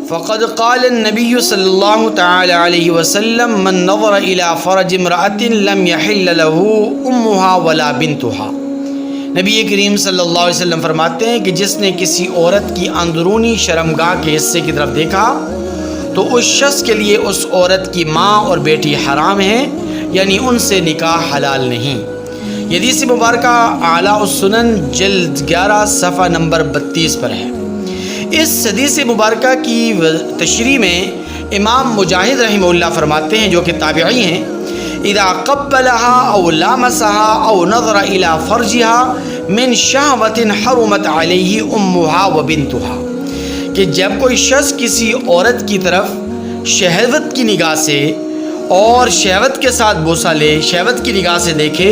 فقد قال النبی صلی اللہ تعالی علیہ وسلم من نظر الى فرج امرأة لم يحل له امها ولا بنتها۔ نبی کریم صلی اللہ علیہ وسلم فرماتے ہیں کہ جس نے کسی عورت کی اندرونی شرمگاہ کے حصے کی طرف دیکھا تو اس شخص کے لیے اس عورت کی ماں اور بیٹی حرام ہیں، یعنی ان سے نکاح حلال نہیں۔ یہ حدیث مبارکہ اعلیٰ السنن جلد 11 صفحہ نمبر 32 پر ہے۔ اس حدیث مبارکہ کی تشریح میں امام مجاہد رحمہ اللہ فرماتے ہیں، جو کہ تابعی ہیں، اذا قبلها او لامسها او نظر الى فرجها من شهوة حرمت عليه امها وبنتها، کہ جب کوئی شخص کسی عورت کی طرف شہوت کی نگاہ سے اور شہوت کے ساتھ بوسہ لے، شہوت کی نگاح سے دیکھے،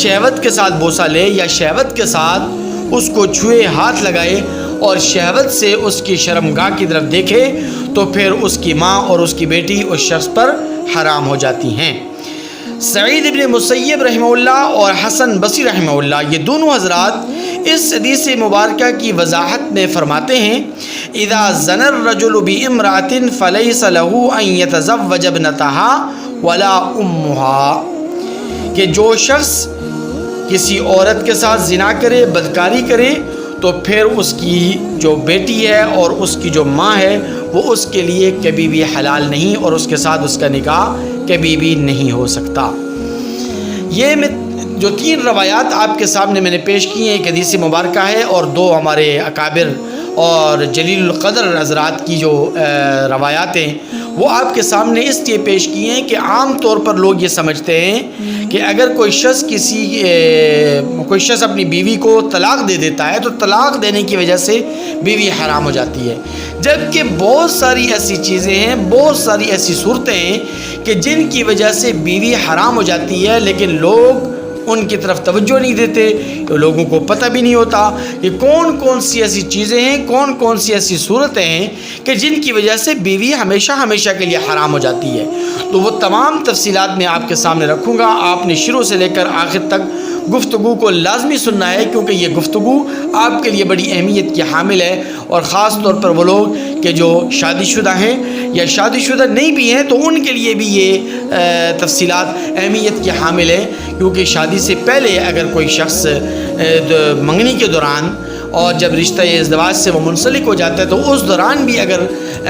شہوت کے ساتھ بوسہ لے یا شہوت کے ساتھ اس کو چھوئے، ہاتھ لگائے اور شہوت سے اس کی شرمگاہ کی طرف دیکھے، تو پھر اس کی ماں اور اس کی بیٹی اس شخص پر حرام ہو جاتی ہیں۔ سعید ابن مسیب رحمہ اللہ اور حسن بصری رحمہ اللہ، یہ دونوں حضرات اس حدیث مبارکہ کی وضاحت میں فرماتے ہیں، اذا زنى الرجل بامرأة فليس له ان يتزوج ابنتها ولا امها، کہ جو شخص کسی عورت کے ساتھ زنا کرے، بدکاری کرے، تو پھر اس کی جو بیٹی ہے اور اس کی جو ماں ہے وہ اس کے لیے کبھی بھی حلال نہیں، اور اس کے ساتھ اس کا نکاح کبھی بھی نہیں ہو سکتا۔ یہ میں جو 3 روایات آپ کے سامنے میں نے پیش کی ہیں، ایک حدیث مبارکہ ہے اور 2 ہمارے اکابر اور جلیل القدر حضرات کی جو روایات ہیں وہ آپ کے سامنے اس لیے پیش کی ہیں کہ عام طور پر لوگ یہ سمجھتے ہیں کہ اگر کوئی شخص اپنی بیوی کو طلاق دے دیتا ہے تو طلاق دینے کی وجہ سے بیوی حرام ہو جاتی ہے، جبکہ بہت ساری ایسی چیزیں ہیں، بہت ساری ایسی صورتیں ہیں کہ جن کی وجہ سے بیوی حرام ہو جاتی ہے، لیکن لوگ ان کی طرف توجہ نہیں دیتے، لوگوں کو پتہ بھی نہیں ہوتا کہ کون کون سی ایسی چیزیں ہیں، کون کون سی ایسی صورتیں ہیں کہ جن کی وجہ سے بیوی ہمیشہ ہمیشہ کے لیے حرام ہو جاتی ہے۔ تو وہ تمام تفصیلات میں آپ کے سامنے رکھوں گا، آپ نے شروع سے لے کر آخر تک گفتگو کو لازمی سننا ہے، کیونکہ یہ گفتگو آپ کے لیے بڑی اہمیت کی حامل ہے، اور خاص طور پر وہ لوگ کہ جو شادی شدہ ہیں یا شادی شدہ نہیں بھی ہیں تو ان کے لیے بھی یہ تفصیلات اہمیت کی حامل ہے، کیونکہ شادی سے پہلے اگر کوئی شخص منگنی کے دوران اور جب رشتہ ازدواج سے وہ منسلک ہو جاتا ہے تو اس دوران بھی اگر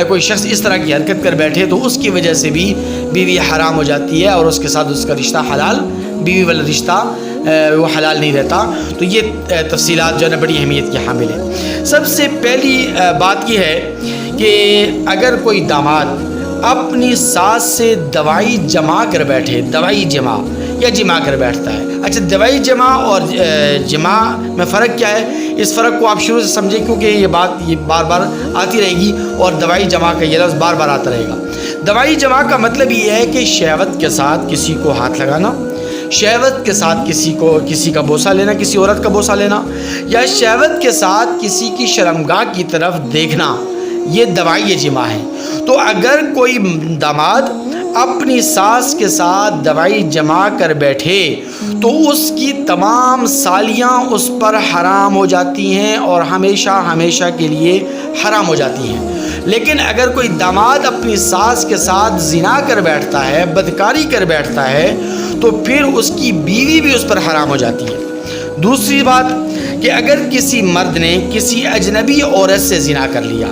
کوئی شخص اس طرح کی حرکت کر بیٹھے تو اس کی وجہ سے بھی بیوی حرام ہو جاتی ہے، اور اس کے ساتھ اس کا رشتہ حلال، بیوی والا رشتہ وہ حلال نہیں رہتا۔ تو یہ تفصیلات جو ہے نا بڑی اہمیت کی حامل ہے۔ سب سے پہلی بات یہ ہے کہ اگر کوئی داماد اپنی ساس سے دوائی جما کر بیٹھے، دوائی جمع یا جمع کر بیٹھتا ہے، اچھا دوائی جمع اور جمع میں فرق کیا ہے؟ اس فرق کو آپ شروع سے سمجھیں، کیونکہ یہ بات یہ بار بار آتی رہے گی، اور دوائی جمع کا یہ لفظ بار بار آتا رہے گا۔ دوائی جمع کا مطلب یہ ہے کہ شہوت کے ساتھ کسی کو ہاتھ لگانا، شہوت کے ساتھ کسی کا بوسہ لینا، کسی عورت کا بوسہ لینا، یا شہوت کے ساتھ کسی کی شرمگاہ کی طرف دیکھنا، یہ دوائی جمع ہے۔ تو اگر کوئی داماد اپنی ساس کے ساتھ دوائی جما کر بیٹھے تو اس کی تمام سالیاں اس پر حرام ہو جاتی ہیں اور ہمیشہ ہمیشہ کے لیے حرام ہو جاتی ہیں۔ لیکن اگر کوئی داماد اپنی ساس کے ساتھ زنا کر بیٹھتا ہے، بدکاری کر بیٹھتا ہے، تو پھر اس کی بیوی بھی اس پر حرام ہو جاتی ہے۔ دوسری بات کہ اگر کسی مرد نے کسی اجنبی عورت سے زنا کر لیا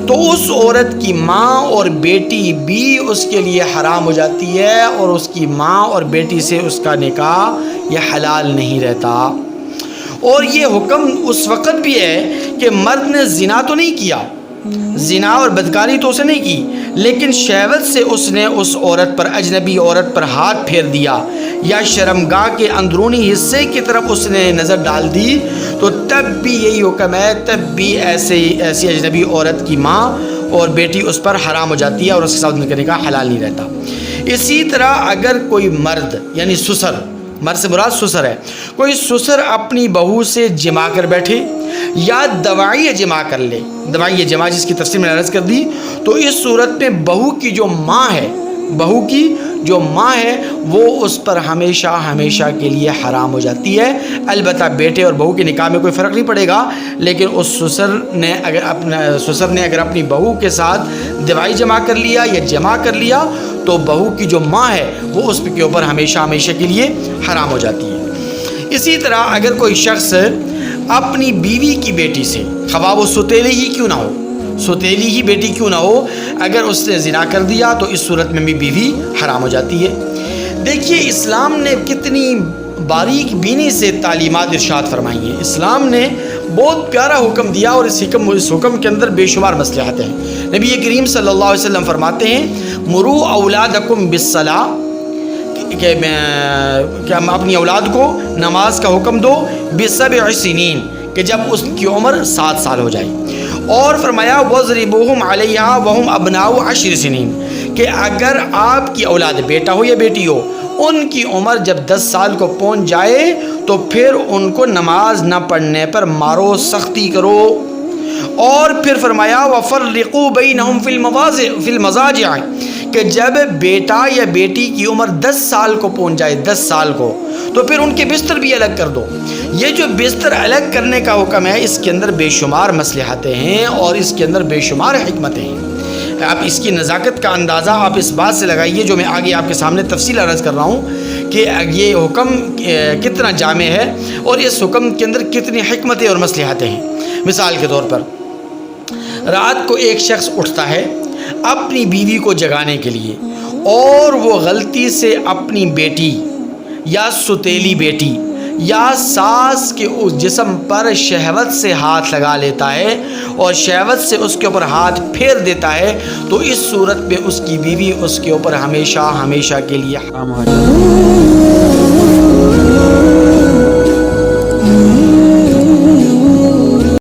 تو اس عورت کی ماں اور بیٹی بھی اس کے لیے حرام ہو جاتی ہے، اور اس کی ماں اور بیٹی سے اس کا نکاح یہ حلال نہیں رہتا۔ اور یہ حکم اس وقت بھی ہے کہ مرد نے زنا تو نہیں کیا، زنا اور بدکاری تو اسے نہیں کی، لیکن شہوت سے اس نے اس عورت پر، اجنبی عورت پر ہاتھ پھیر دیا یا شرمگاہ کے اندرونی حصے کی طرف اس نے نظر ڈال دی، تو تب بھی یہی حکم ہے، تب بھی ایسی اجنبی عورت کی ماں اور بیٹی اس پر حرام ہو جاتی ہے، اور اس کے ساتھ نکاح کا حلال نہیں رہتا۔ اسی طرح اگر کوئی مرد یعنی سسر، مرد سے مراد سسر ہے، کوئی سسر اپنی بہو سے جما کر بیٹھے یا دوائی جمع کر لے، دوائی جمع جس کی تفصیل میں نے عرض کر دی، تو اس صورت میں بہو کی جو ماں ہے، بہو کی جو ماں ہے وہ اس پر ہمیشہ ہمیشہ کے لیے حرام ہو جاتی ہے۔ البتہ بیٹے اور بہو کے نکاح میں کوئی فرق نہیں پڑے گا، لیکن اس سسر نے اگر اپنی بہو کے ساتھ دیوائی جمع کر لیا یا جمع کر لیا تو بہو کی جو ماں ہے وہ اس کے اوپر ہمیشہ ہمیشہ کے لیے حرام ہو جاتی ہے۔ اسی طرح اگر کوئی شخص اپنی بیوی کی بیٹی سے، خواہ وہ ستیلی ہی کیوں نہ ہو، ستیلی ہی بیٹی کیوں نہ ہو، اگر اس نے زنا کر دیا تو اس صورت میں بھی بیوی حرام ہو جاتی ہے۔ دیکھیے اسلام نے کتنی باریک بینی سے تعلیمات ارشاد فرمائی ہیں۔ اسلام نے بہت پیارا حکم دیا اور اس حکم کے اندر بے شمار مصلحت ہیں۔ نبی کریم صلی اللہ علیہ وسلم فرماتے ہیں مرو اولادکم بالصلاۃ، کہ اپنی اولاد کو نماز کا حکم دو بسبع سنین، کہ جب اس کی عمر 7 سال ہو جائے، اور فرمایا وَاضْرِبُوهُمْ عَلَيْهَا وَهُمْ أَبْنَاءُ 10 سنین، کہ اگر آپ کی اولاد بیٹا ہو یا بیٹی ہو ان کی عمر جب 10 سال کو پہنچ جائے تو پھر ان کو نماز نہ پڑھنے پر مارو، سختی کرو۔ اور پھر فرمایا وَفَرِّقُوا بَيْنَهُمْ فِي الْمَضَاجِعِ، کہ جب بیٹا یا بیٹی کی عمر 10 سال کو پہنچ جائے، 10 سال کو، تو پھر ان کے بستر بھی الگ کر دو۔ یہ جو بستر الگ کرنے کا حکم ہے اس کے اندر بے شمار مصلحتیں ہیں اور اس کے اندر بے شمار حکمتیں ہیں۔ آپ اس کی نزاکت کا اندازہ آپ اس بات سے لگائیے جو میں آگے آپ کے سامنے تفصیل عرض کر رہا ہوں کہ یہ حکم کتنا جامع ہے اور اس حکم کے اندر کتنی حکمتیں اور مصلحتیں ہیں۔ مثال کے طور پر رات کو ایک شخص اٹھتا ہے اپنی بیوی کو جگانے کے لیے اور وہ غلطی سے اپنی بیٹی یا ستیلی بیٹی یا ساس کے اس جسم پر شہوت سے ہاتھ لگا لیتا ہے اور شہوت سے اس کے اوپر ہاتھ پھیر دیتا ہے تو اس صورت میں اس کی بیوی اس کے اوپر ہمیشہ ہمیشہ کے لیے حرام ہو جاتی ہے۔